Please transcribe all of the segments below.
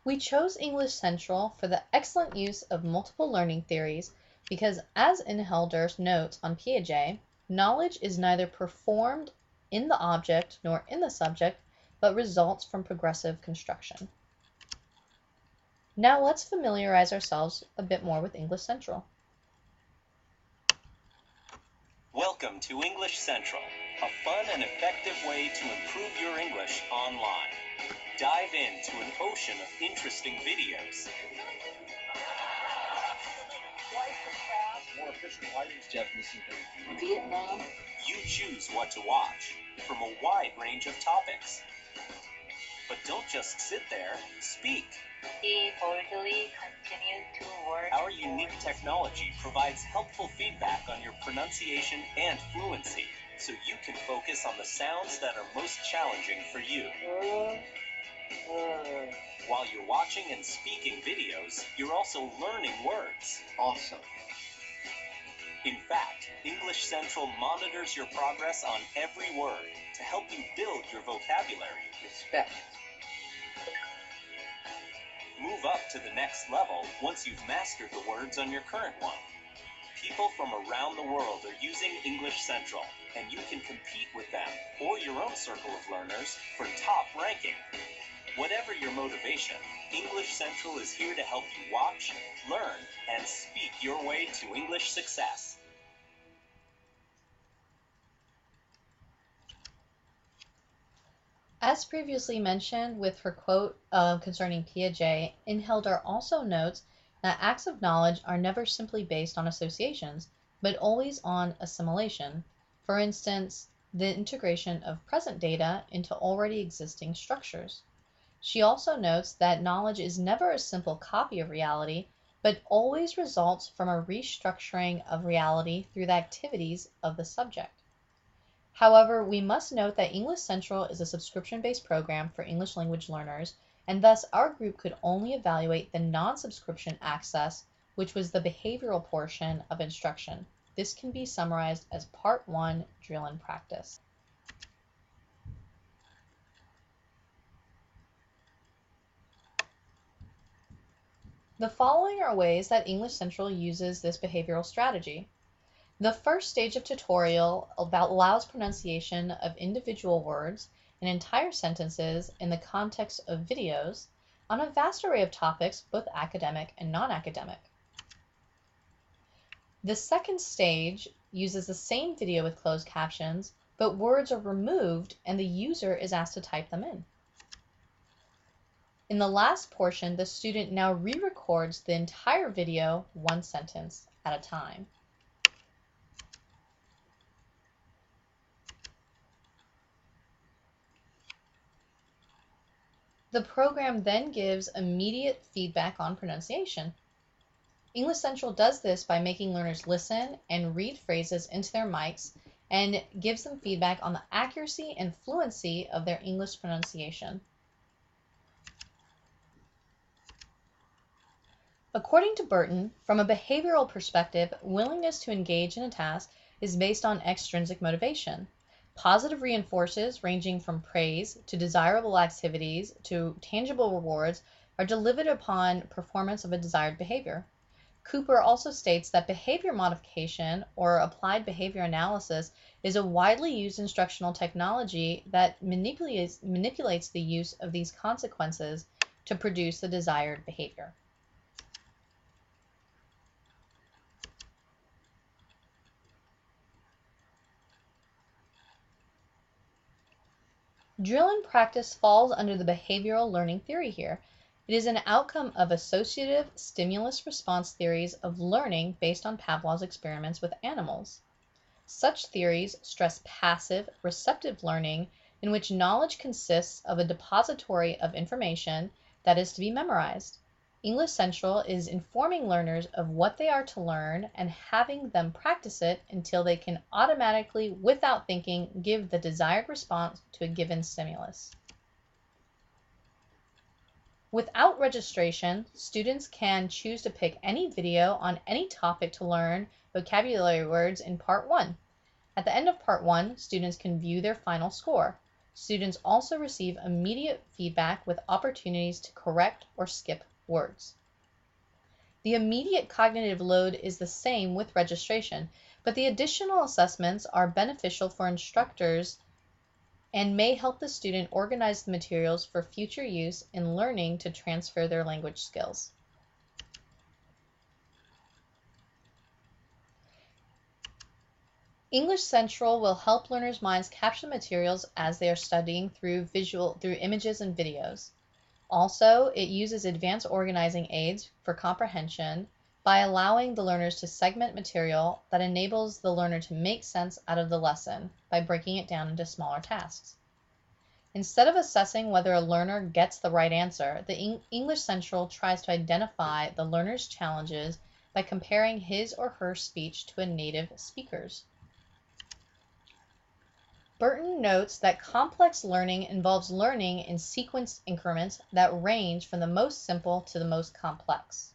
We chose English Central for the excellent use of multiple learning theories because, as Inhelder notes on Piaget, knowledge is neither performed in the object nor in the subject, but results from progressive construction. Now let's familiarize ourselves a bit more with English Central. Welcome to English Central, a fun and effective way to improve your English online. Dive into an ocean of interesting videos. More efficient lighting. Japanese Vietnam. You choose what to watch from a wide range of topics. But don't just sit there, speak. He boldly continued to work. Our unique technology provides helpful feedback on your pronunciation and fluency, so you can focus on the sounds that are most challenging for you. While you're watching and speaking videos, you're also learning words. Awesome. In fact, English Central monitors your progress on every word to help you build your vocabulary. Respect. Move up to the next level once you've mastered the words on your current one. People from around the world are using English Central, and you can compete with them or your own circle of learners for top ranking. Whatever your motivation, English Central is here to help you watch, learn, and speak your way to English success. As previously mentioned with her quote concerning Piaget, Inhelder also notes that acts of knowledge are never simply based on associations, but always on assimilation. For instance, the integration of present data into already existing structures. She also notes that knowledge is never a simple copy of reality, but always results from a restructuring of reality through the activities of the subject. However, we must note that English Central is a subscription-based program for English language learners, and thus our group could only evaluate the non-subscription access, which was the behavioral portion of instruction. This can be summarized as Part 1, Drill and Practice. The following are ways that English Central uses this behavioral strategy. The first stage of tutorial allows pronunciation of individual words and entire sentences in the context of videos on a vast array of topics, both academic and non-academic. The second stage uses the same video with closed captions, but words are removed and the user is asked to type them in. In the last portion, the student now re-records the entire video, one sentence at a time. The program then gives immediate feedback on pronunciation. English Central does this by making learners listen and read phrases into their mics and gives them feedback on the accuracy and fluency of their English pronunciation. According to Burton, from a behavioral perspective, willingness to engage in a task is based on extrinsic motivation. Positive reinforcers, ranging from praise to desirable activities to tangible rewards, are delivered upon performance of a desired behavior. Cooper also states that behavior modification, or applied behavior analysis, is a widely used instructional technology that manipulates the use of these consequences to produce the desired behavior. Drill and practice falls under the behavioral learning theory here. It is an outcome of associative stimulus-response theories of learning based on Pavlov's experiments with animals. Such theories stress passive, receptive learning in which knowledge consists of a depository of information that is to be memorized. English Central is informing learners of what they are to learn and having them practice it until they can automatically, without thinking, give the desired response to a given stimulus. Without registration, students can choose to pick any video on any topic to learn vocabulary words in Part 1. At the end of Part 1, students can view their final score. Students also receive immediate feedback with opportunities to correct or skip words. The immediate cognitive load is the same with registration, but the additional assessments are beneficial for instructors and may help the student organize the materials for future use in learning to transfer their language skills. English Central will help learners' minds capture the materials as they are studying through images and videos. Also, it uses advanced organizing aids for comprehension by allowing the learners to segment material that enables the learner to make sense out of the lesson by breaking it down into smaller tasks. Instead of assessing whether a learner gets the right answer, the English Central tries to identify the learner's challenges by comparing his or her speech to a native speaker's. Burton notes that complex learning involves learning in sequenced increments that range from the most simple to the most complex.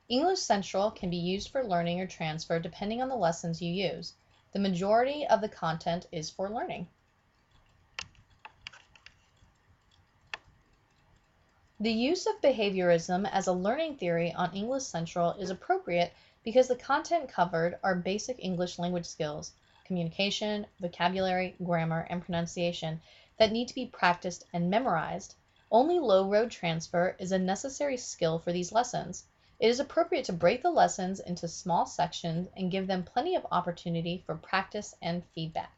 English Central can be used for learning or transfer depending on the lessons you use. The majority of the content is for learning. The use of behaviorism as a learning theory on English Central is appropriate because the content covered are basic English language skills, communication, vocabulary, grammar, and pronunciation that need to be practiced and memorized. Only low-road transfer is a necessary skill for these lessons. It is appropriate to break the lessons into small sections and give them plenty of opportunity for practice and feedback.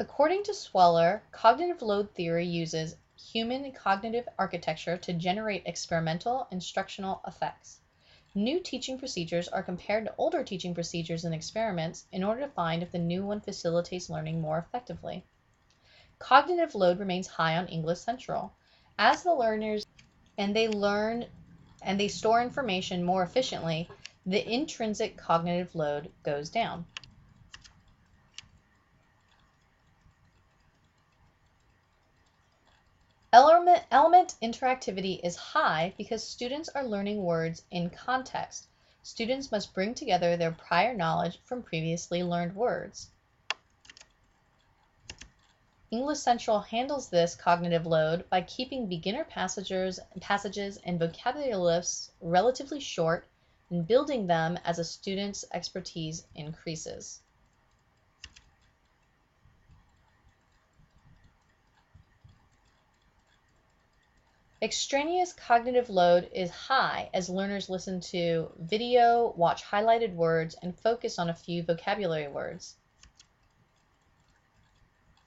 According to Sweller, cognitive load theory uses human cognitive architecture to generate experimental instructional effects. New teaching procedures are compared to older teaching procedures and experiments in order to find if the new one facilitates learning more effectively. Cognitive load remains high on English Central. As the learners learn and they store information more efficiently, the intrinsic cognitive load goes down. Element interactivity is high because students are learning words in context. Students must bring together their prior knowledge from previously learned words. English Central handles this cognitive load by keeping beginner passages and vocabulary lists relatively short and building them as a student's expertise increases. Extraneous cognitive load is high as learners listen to video, watch highlighted words, and focus on a few vocabulary words.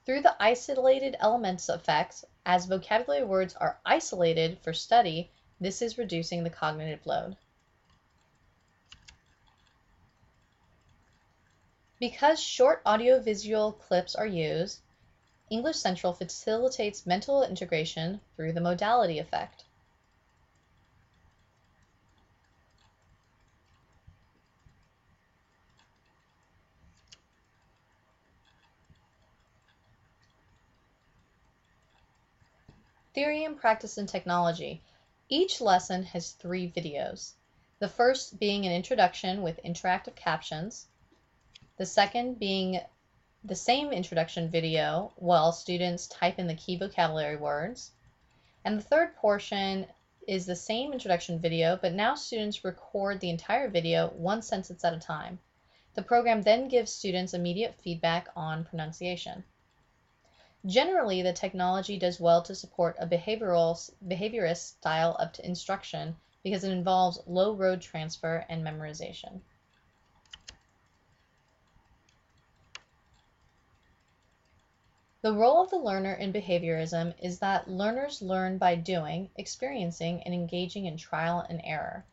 Through the isolated elements effect, as vocabulary words are isolated for study, this is reducing the cognitive load. Because short audiovisual clips are used, English Central facilitates mental integration through the modality effect. Theory and practice in technology. Each lesson has 3 videos. The first being an introduction with interactive captions. The second being the same introduction video while students type in the key vocabulary words. And the third portion is the same introduction video, but now students record the entire video one sentence at a time. The program then gives students immediate feedback on pronunciation. Generally, the technology does well to support a behaviorist style of instruction because it involves low road transfer and memorization. The role of the learner in behaviorism is that learners learn by doing, experiencing, and engaging in trial and error.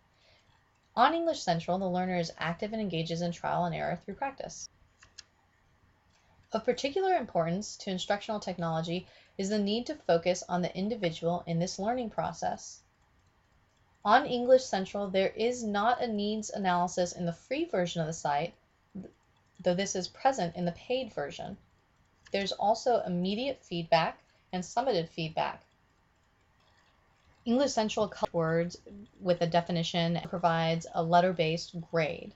On English Central, the learner is active and engages in trial and error through practice. Of particular importance to instructional technology is the need to focus on the individual in this learning process. On English Central, there is not a needs analysis in the free version of the site, though this is present in the paid version. There's also immediate feedback and summated feedback. English Central collects words with a definition and provides a letter-based grade.